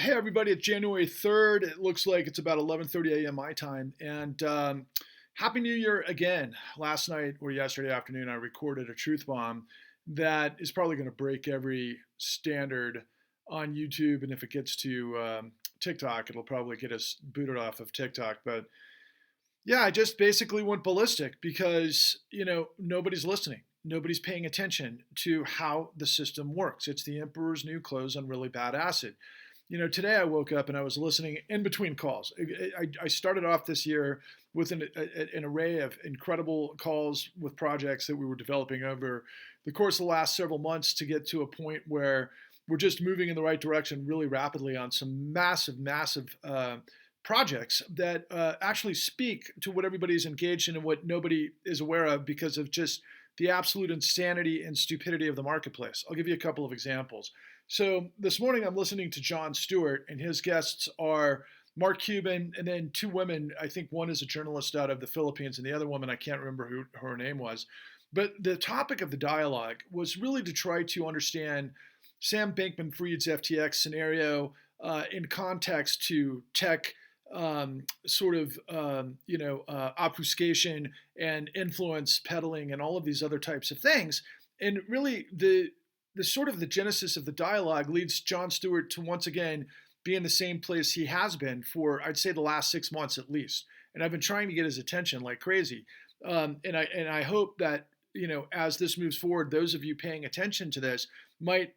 Hey everybody, it's January 3rd. It looks like it's about 11:30 a.m. my time. And Happy New Year again. Last night or yesterday afternoon, I recorded a truth bomb that is probably going to break every standard on YouTube. And if it gets to TikTok, it'll probably get us booted off of TikTok. But yeah, I just basically went ballistic because, nobody's listening. Nobody's paying attention to how the system works. It's the emperor's new clothes on really bad acid. Today I woke up and I was listening in between calls. I started off this year with an array of incredible calls with projects that we were developing over the course of the last several months to get to a point where we're just moving in the right direction really rapidly on some massive projects that actually speak to what everybody's engaged in and what nobody is aware of because of just the absolute insanity and stupidity of the marketplace. I'll give you a couple of examples. So this morning I'm listening to Jon Stewart, and his guests are Mark Cuban and then two women. I think one is a journalist out of the Philippines, and the other woman, I can't remember who her name was. But the topic of the dialogue was really to try to understand Sam Bankman-Fried's FTX scenario in context to tech obfuscation and influence peddling and all of these other types of things. And really, the sort of the genesis of the dialogue leads Jon Stewart to once again be in the same place he has been for, I'd say, the last 6 months at least. And I've been trying to get his attention like crazy. And I hope that, as this moves forward, those of you paying attention to this might,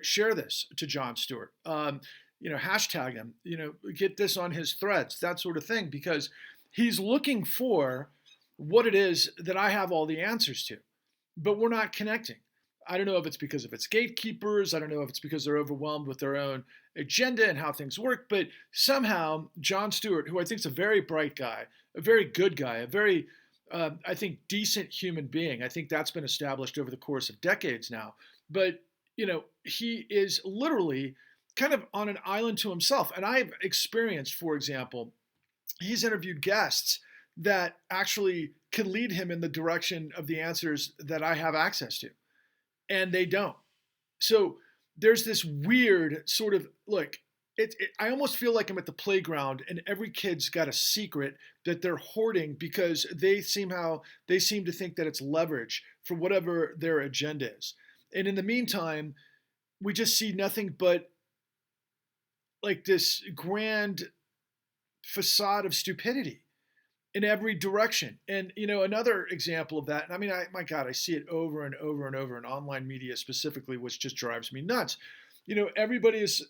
share this to Jon Stewart. Hashtag him, get this on his threads, that sort of thing, because he's looking for what it is that I have all the answers to, but we're not connecting. I don't know if it's because of its gatekeepers. I don't know if it's because they're overwhelmed with their own agenda and how things work. But somehow, Jon Stewart, who I think is a very bright guy, a very good guy, a very, I think, decent human being. I think that's been established over the course of decades now. But, he is literally kind of on an island to himself. And I've experienced, for example, he's interviewed guests that actually can lead him in the direction of the answers that I have access to. And they don't. So there's this weird sort of look. I almost feel like I'm at the playground and every kid's got a secret that they're hoarding because they seem to think that it's leverage for whatever their agenda is. And in the meantime, we just see nothing but like this grand facade of stupidity in every direction. And, another example of that, and I mean, my God, I see it over and over and over in online media specifically, which just drives me nuts. Everybody is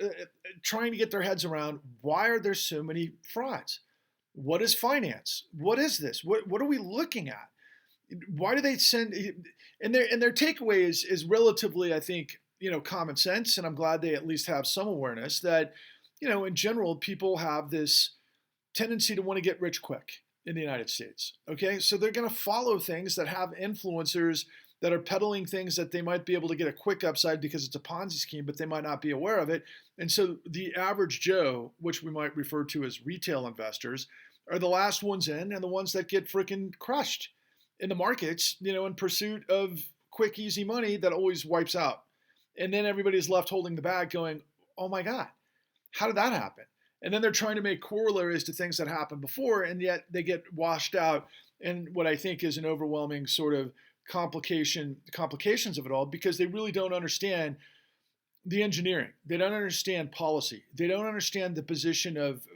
trying to get their heads around, why are there so many frauds? What is finance? What is this? What are we looking at? Why do they send, and their takeaway is relatively, I think, common sense. And I'm glad they at least have some awareness that, in general, people have this tendency to want to get rich quick in the United States. Okay, so they're going to follow things that have influencers that are peddling things that they might be able to get a quick upside because it's a Ponzi scheme, but they might not be aware of it. And so the average Joe, which we might refer to as retail investors, are the last ones in and the ones that get freaking crushed in the markets, in pursuit of quick, easy money that always wipes out. And then everybody's left holding the bag going, oh my God, how did that happen? And then they're trying to make corollaries to things that happened before, and yet they get washed out in what I think is an overwhelming sort of complications of it all, because they really don't understand the engineering. They don't understand policy. They don't understand the position of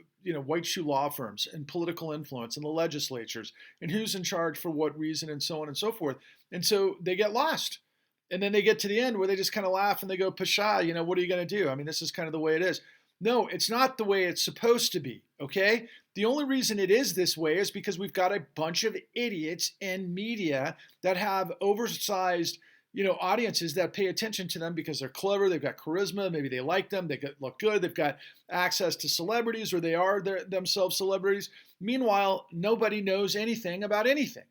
white shoe law firms and political influence and the legislatures and who's in charge for what reason and so on and so forth. And so they get lost. And then they get to the end where they just kind of laugh and they go, Pasha, what are you going to do? I mean, this is kind of the way it is. No, it's not the way it's supposed to be, okay? The only reason it is this way is because we've got a bunch of idiots in media that have oversized, audiences that pay attention to them because they're clever, they've got charisma, maybe they like them, they look good, they've got access to celebrities, or they are themselves celebrities. Meanwhile, nobody knows anything about anything.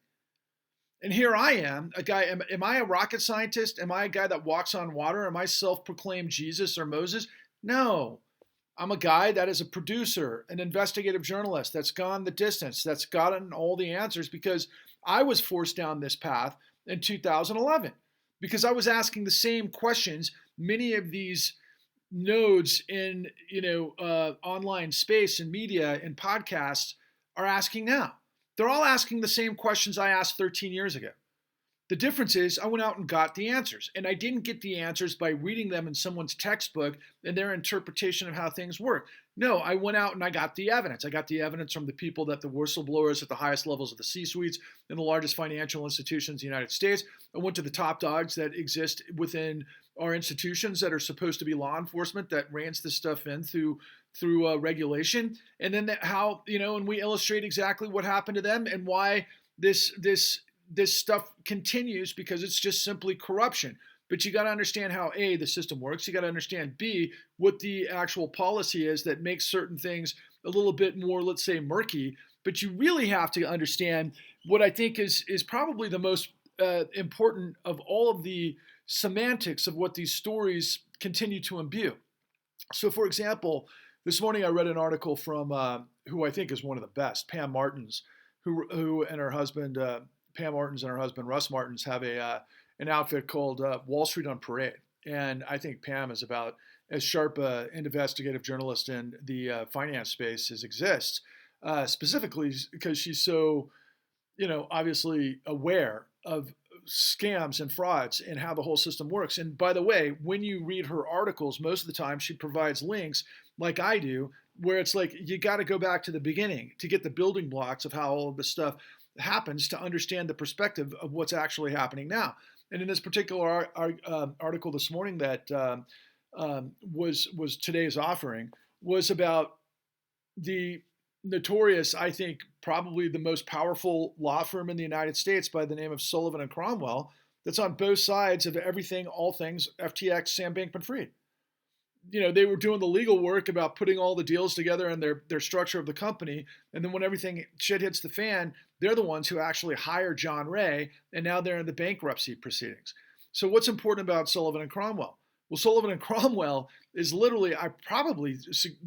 And here I am, a guy, am I a rocket scientist? Am I a guy that walks on water? Am I self-proclaimed Jesus or Moses? No. I'm a guy that is a producer, an investigative journalist that's gone the distance, that's gotten all the answers because I was forced down this path in 2011 because I was asking the same questions many of these nodes in online space and media and podcasts are asking now. They're all asking the same questions I asked 13 years ago. The difference is I went out and got the answers, and I didn't get the answers by reading them in someone's textbook and their interpretation of how things work. No, I went out and I got the evidence. I got the evidence from the people that the whistleblowers at the highest levels of the C-suites in the largest financial institutions in the United States. I went to the top dogs that exist within our institutions that are supposed to be law enforcement that reins this stuff in through regulation, and then and we illustrate exactly what happened to them and why this stuff continues, because it's just simply corruption. But you got to understand how A, the system works. You got to understand B, what the actual policy is that makes certain things a little bit more, let's say, murky. But you really have to understand what I think is probably the most important of all of the semantics of what these stories continue to imbue. So, for example, this morning I read an article from who I think is one of the best, Pam Martins, who and her husband. Pam Martins and her husband Russ Martins have an outfit called Wall Street on Parade, and I think Pam is about as sharp an investigative journalist in the finance space as exists, specifically because she's so, obviously aware of scams and frauds and how the whole system works. And by the way, when you read her articles, most of the time she provides links like I do, where it's like you got to go back to the beginning to get the building blocks of how all of this stuff happens to understand the perspective of what's actually happening now. And in this particular article this morning that was today's offering was about the notorious, I think, probably the most powerful law firm in the United States by the name of Sullivan and Cromwell, that's on both sides of everything, all things FTX, Sam Bankman-Fried. They were doing the legal work about putting all the deals together and their structure of the company. And then when everything shit hits the fan, they're the ones who actually hire John Ray, and now they're in the bankruptcy proceedings. So what's important about Sullivan and Cromwell? Well, Sullivan and Cromwell is literally, I probably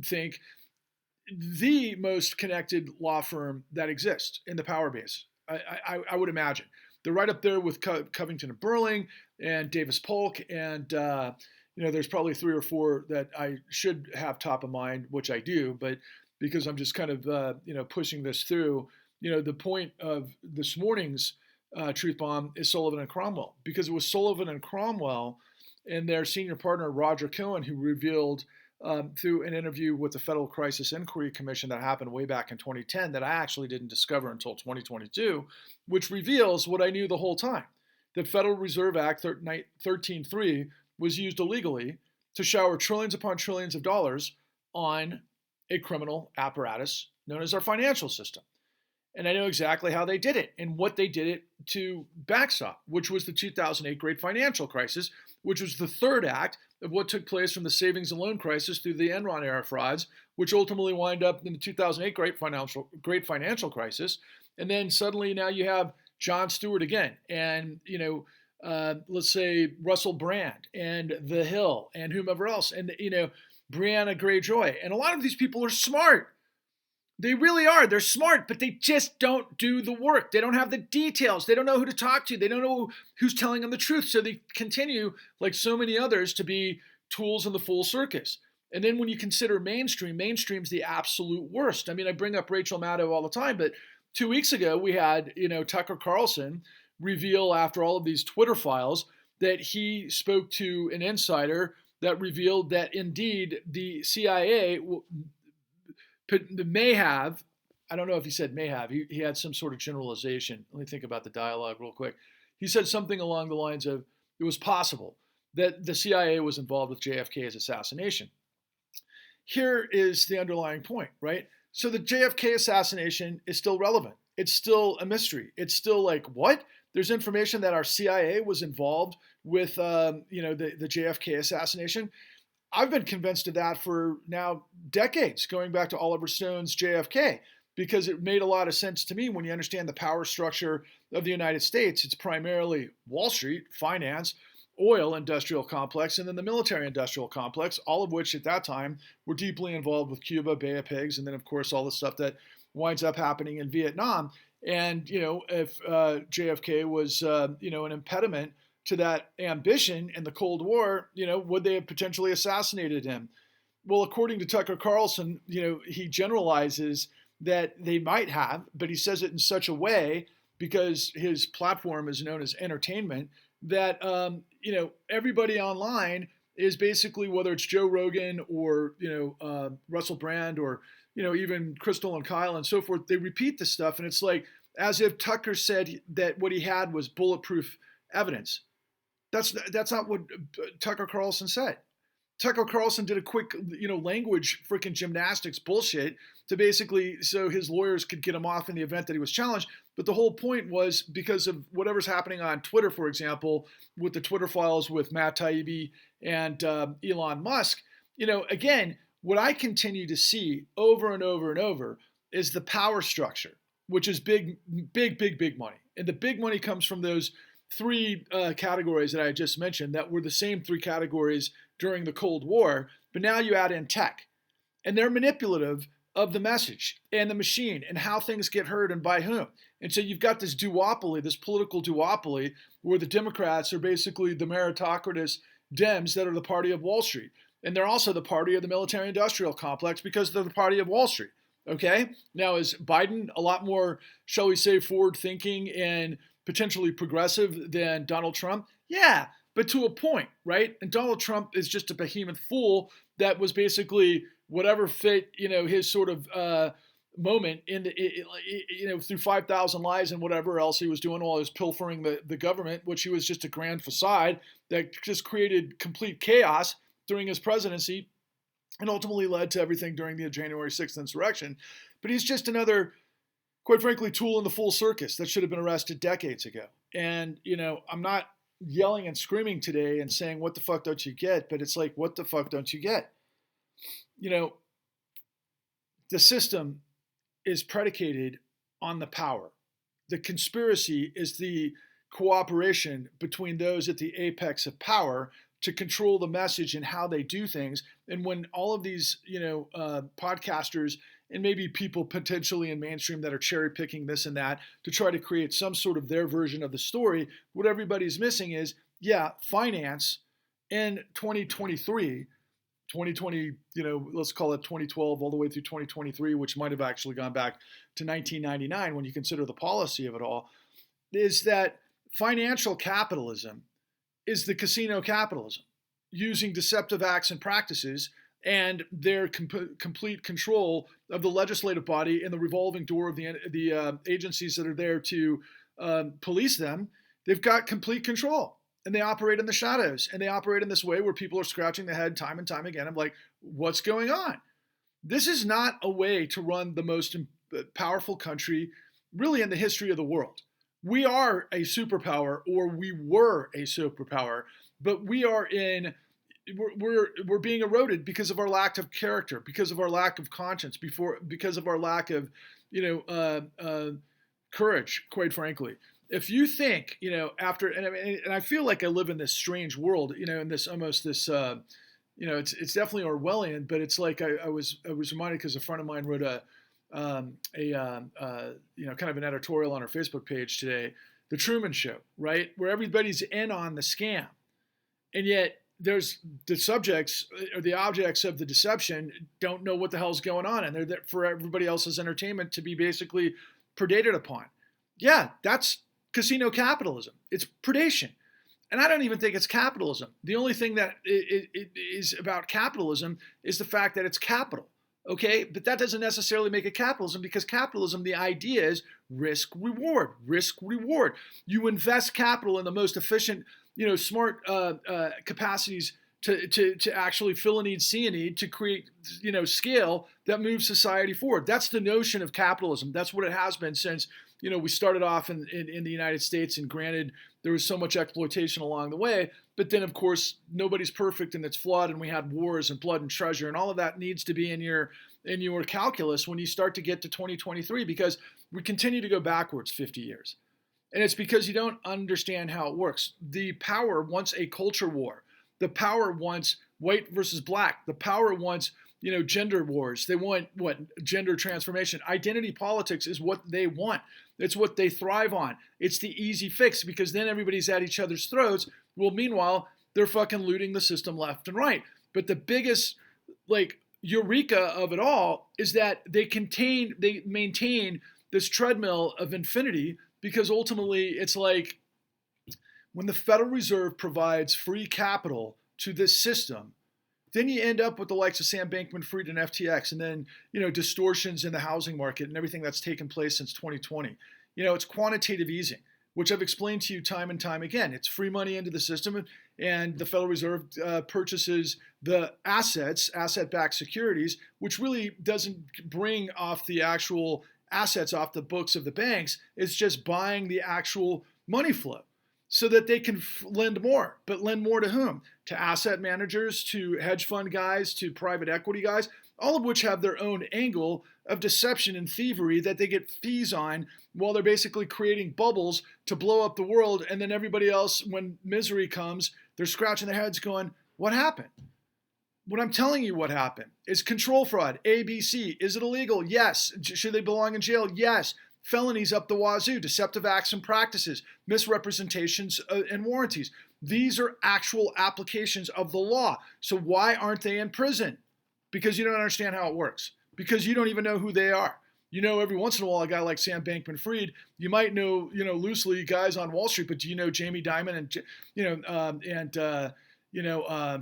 think, the most connected law firm that exists in the power base. I would imagine. They're right up there with Covington and Burling and Davis Polk, and there's probably 3 or 4 that I should have top of mind, which I do, but because I'm just kind of pushing this through, the point of this morning's Truth Bomb is Sullivan and Cromwell, because it was Sullivan and Cromwell and their senior partner Roger Cohen who revealed through an interview with the Federal Crisis Inquiry Commission that happened way back in 2010 that I actually didn't discover until 2022, which reveals what I knew the whole time, that Federal Reserve Act 13.3 was used illegally to shower trillions upon trillions of dollars on a criminal apparatus known as our financial system. And I know exactly how they did it and what they did it to backstop, which was the 2008 Great Financial Crisis, which was the third act of what took place from the savings and loan crisis through the Enron era frauds, which ultimately wind up in the 2008 Great Financial Crisis. And then suddenly now you have Jon Stewart again, and let's say Russell Brand and The Hill and whomever else, and Brianna Greyjoy. And a lot of these people are smart. They really are. They're smart, but they just don't do the work. They don't have the details. They don't know who to talk to. They don't know who's telling them the truth. So they continue, like so many others, to be tools in the full circus. And then when you consider mainstream's the absolute worst. I mean, I bring up Rachel Maddow all the time, but 2 weeks ago we had, Tucker Carlson reveal, after all of these Twitter files, that he spoke to an insider that revealed that indeed the CIA may have, I don't know if he said may have, he had some sort of generalization. Let me think about the dialogue real quick. He said something along the lines of, it was possible that the CIA was involved with JFK's assassination. Here is the underlying point, right? So the JFK assassination is still relevant. It's still a mystery. It's still like, what? There's information that our CIA was involved with, the JFK assassination. I've been convinced of that for now decades, going back to Oliver Stone's JFK, because it made a lot of sense to me when you understand the power structure of the United States. It's primarily Wall Street, finance, oil industrial complex, and then the military industrial complex, all of which at that time were deeply involved with Cuba, Bay of Pigs, and then of course all the stuff that winds up happening in Vietnam. And if JFK was an impediment to that ambition in the Cold War, would they have potentially assassinated him? Well, according to Tucker Carlson, he generalizes that they might have, but he says it in such a way, because his platform is known as entertainment, that everybody online is basically, whether it's Joe Rogan or Russell Brand or even Crystal and Kyle and so forth, they repeat this stuff, and it's like as if Tucker said that what he had was bulletproof evidence. That's not what Tucker Carlson said. Tucker Carlson did a quick, language freaking gymnastics bullshit to basically, so his lawyers could get him off in the event that he was challenged. But the whole point was because of whatever's happening on Twitter, for example, with the Twitter files with Matt Taibbi and Elon Musk. Again, what I continue to see over and over and over is the power structure, which is big, big, big, big money. And the big money comes from those three categories that I just mentioned that were the same three categories during the Cold War, but now you add in tech, and they're manipulative of the message and the machine and how things get heard and by whom. And so you've got this duopoly, this political duopoly, where the Democrats are basically the meritocratic Dems that are the party of Wall Street. And they're also the party of the military-industrial complex because they're the party of Wall Street. Okay? Now, is Biden a lot more, shall we say, forward-thinking and potentially progressive than Donald Trump? Yeah, but to a point, right? And Donald Trump is just a behemoth fool that was basically whatever fit, his sort of moment in the, through 5,000 lies and whatever else he was doing while he was pilfering the government, which he was just a grand facade that just created complete chaos during his presidency and ultimately led to everything during the January 6th insurrection. But he's just another, quite frankly, tool in the full circus that should have been arrested decades ago. And, I'm not yelling and screaming today and saying, what the fuck don't you get? But it's like, what the fuck don't you get? The system is predicated on the power. The conspiracy is the cooperation between those at the apex of power to control the message and how they do things. And when all of these, podcasters and maybe people potentially in mainstream that are cherry picking this and that to try to create some sort of their version of the story, what everybody's missing is, finance in 2023, let's call it 2012 all the way through 2023, which might have actually gone back to 1999 when you consider the policy of it all, is that financial capitalism is the casino capitalism, using deceptive acts and practices and their complete control of the legislative body and the revolving door of the agencies that are there to police them. They've got complete control, and they operate in the shadows, and they operate in this way where people are scratching their head time and time again. I'm like, what's going on? This is not a way to run the most powerful country really in the history of the world. We are a superpower, or we were a superpower, but we're being eroded because of our lack of character, because of our lack of conscience, because of our lack of, courage, quite frankly. If you think, and I feel like I live in this strange world, in this almost this, it's definitely Orwellian, but it's like I was reminded because a friend of mine wrote kind of an editorial on our Facebook page today, The Truman Show, right? Where everybody's in on the scam. And yet there's the subjects or the objects of the deception don't know what the hell's going on. And they're there for everybody else's entertainment to be basically predated upon. Yeah, that's casino capitalism. It's predation. And I don't even think it's capitalism. The only thing that it is about capitalism is the fact that it's capital. Okay, but that doesn't necessarily make it capitalism, because capitalism, the idea is risk reward, risk reward. You invest capital in the most efficient, smart capacities to actually fill a need, see a need, to create, scale that moves society forward. That's the notion of capitalism. That's what it has been since, we started off in the United States, and granted, there was so much exploitation along the way, but then of course, nobody's perfect and it's flawed, and we had wars and blood and treasure, and all of that needs to be in your calculus when you start to get to 2023, because we continue to go backwards 50 years. And it's because you don't understand how it works. The power wants a culture war. The power wants white versus black. The power wants gender wars. They want what? Gender transformation. Identity politics is what they want. It's what they thrive on. It's the easy fix because then everybody's at each other's throats. Well, meanwhile, they're fucking looting the system left and right. But the biggest, like, eureka of it all is that they maintain this treadmill of infinity because ultimately it's like when the Federal Reserve provides free capital to this system, then you end up with the likes of Sam Bankman-Fried and FTX, and then distortions in the housing market and everything that's taken place since 2020. It's quantitative easing, which I've explained to you time and time again. It's free money into the system, and the Federal Reserve purchases the asset-backed securities, which really doesn't bring off the actual assets off the books of the banks. It's just buying the actual money flow, so that they can lend more. But lend more to whom? To asset managers, to hedge fund guys, to private equity guys, all of which have their own angle of deception and thievery that they get fees on while they're basically creating bubbles to blow up the world. And then everybody else, when misery comes, they're scratching their heads going, what happened? What I'm telling you what happened is control fraud, ABC. Is it illegal? Yes. Should they belong in jail? Yes. Felonies up the wazoo, deceptive acts and practices, misrepresentations and warranties. These are actual applications of the law. So why aren't they in prison? Because you don't understand how it works. Because you don't even know who they are. Every once in a while, a guy like Sam Bankman-Fried, you might know, loosely guys on Wall Street, but do you know Jamie Dimon I'm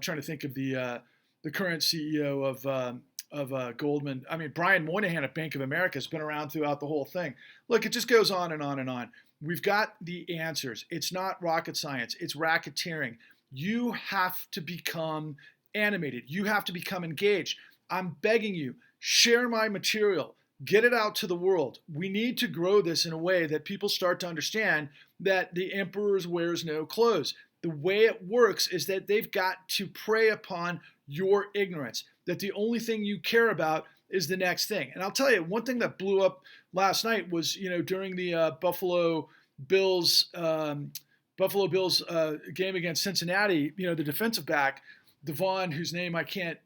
trying to think of the current CEO of Goldman. I mean, Brian Moynihan at Bank of America has been around throughout the whole thing. Look, it just goes on and on and on. We've got the answers. It's not rocket science. It's racketeering. You have to become animated. You have to become engaged. I'm begging you, share my material. Get it out to the world. We need to grow this in a way that people start to understand that the emperor wears no clothes. The way it works is that they've got to prey upon your ignorance, that the only thing you care about is the next thing. And I'll tell you, one thing that blew up last night was, during the Buffalo Bills game against Cincinnati, the defensive back, Devon, whose last name I can't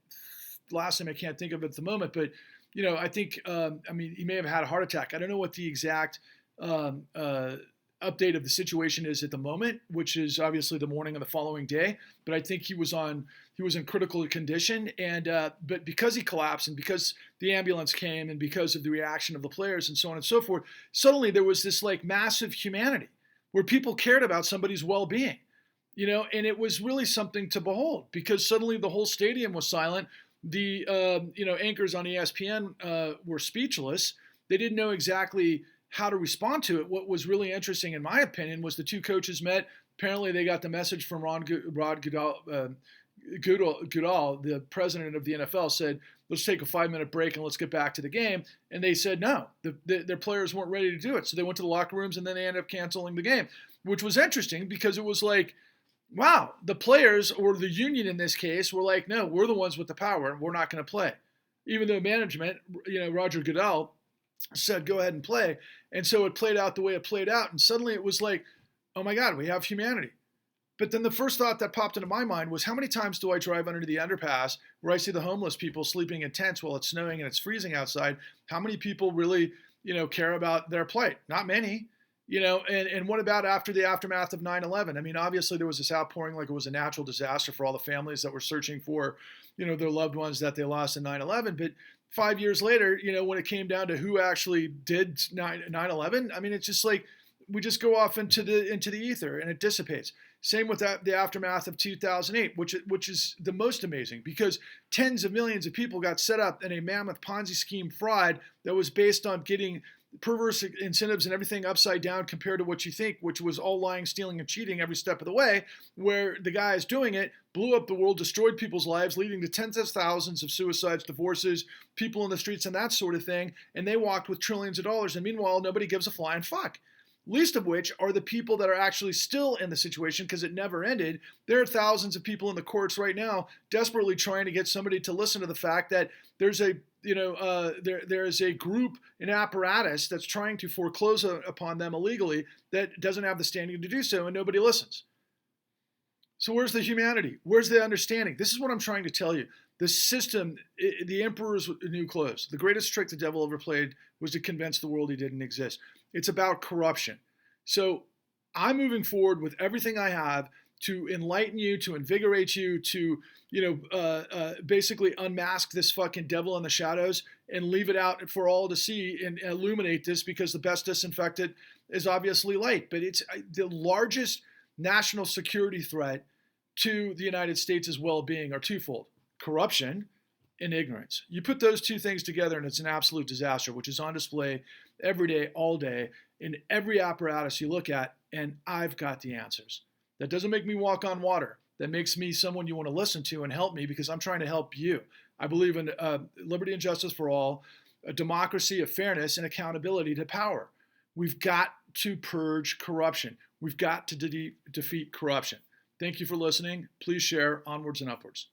think of at the moment, but, I think, he may have had a heart attack. I don't know what the exact update of the situation is at the moment, which is obviously the morning of the following day. But I think he was in critical condition, and but because he collapsed and because the ambulance came and because of the reaction of the players and so on and so forth, suddenly there was this like massive humanity where people cared about somebody's well-being, and it was really something to behold because suddenly the whole stadium was silent. The anchors on ESPN were speechless. They didn't know exactly how to respond to it. What was really interesting, in my opinion, was the two coaches met. Apparently, they got the message from Rod Goodall, the president of the NFL, said, let's take a 5-minute break and let's get back to the game. And they said no. Their players weren't ready to do it. So they went to the locker rooms and then they ended up canceling the game, which was interesting because it was like, wow, the players, or the union in this case, were like, no, we're the ones with the power and we're not going to play. Even though management, Roger Goodell, said, go ahead and play. And so it played out the way it played out. And suddenly it was like, oh my God, we have humanity. But then the first thought that popped into my mind was, how many times do I drive under the underpass where I see the homeless people sleeping in tents while it's snowing and it's freezing outside? How many people really, care about their plight? Not many. And what about after the aftermath of 9/11? I mean, obviously there was this outpouring like it was a natural disaster for all the families that were searching for, their loved ones that they lost in 9/11. But 5 years later, when it came down to who actually did 9/11, I mean, it's just like we just go off into the ether and it dissipates. Same with the aftermath of 2008, which is the most amazing because tens of millions of people got set up in a mammoth Ponzi scheme fraud that was based on getting perverse incentives and everything upside down compared to what you think, which was all lying, stealing, and cheating every step of the way, where the guys doing it blew up the world, destroyed people's lives, leading to tens of thousands of suicides, divorces, people in the streets, and that sort of thing, and they walked with trillions of dollars, and meanwhile, nobody gives a flying fuck. Least of which are the people that are actually still in the situation because it never ended. There are thousands of people in the courts right now desperately trying to get somebody to listen to the fact that there's a there is a group, an apparatus that's trying to foreclose upon them illegally that doesn't have the standing to do so, and nobody listens. So where's the humanity? Where's the understanding? This is what I'm trying to tell you. The system, the emperor's new clothes. The greatest trick the devil ever played was to convince the world he didn't exist. It's about corruption. So I'm moving forward with everything I have to enlighten you, to invigorate you, to basically unmask this fucking devil in the shadows and leave it out for all to see and illuminate this, because the best disinfectant is obviously light. But it's the largest national security threat to the United States' well-being are twofold: corruption and ignorance. You put those two things together and it's an absolute disaster, which is on display every day, all day, in every apparatus you look at, and I've got the answers. That doesn't make me walk on water. That makes me someone you want to listen to and help me, because I'm trying to help you. I believe in liberty and justice for all, a democracy of fairness and accountability to power. We've got to purge corruption. We've got to defeat corruption. Thank you for listening. Please share. Onwards and upwards.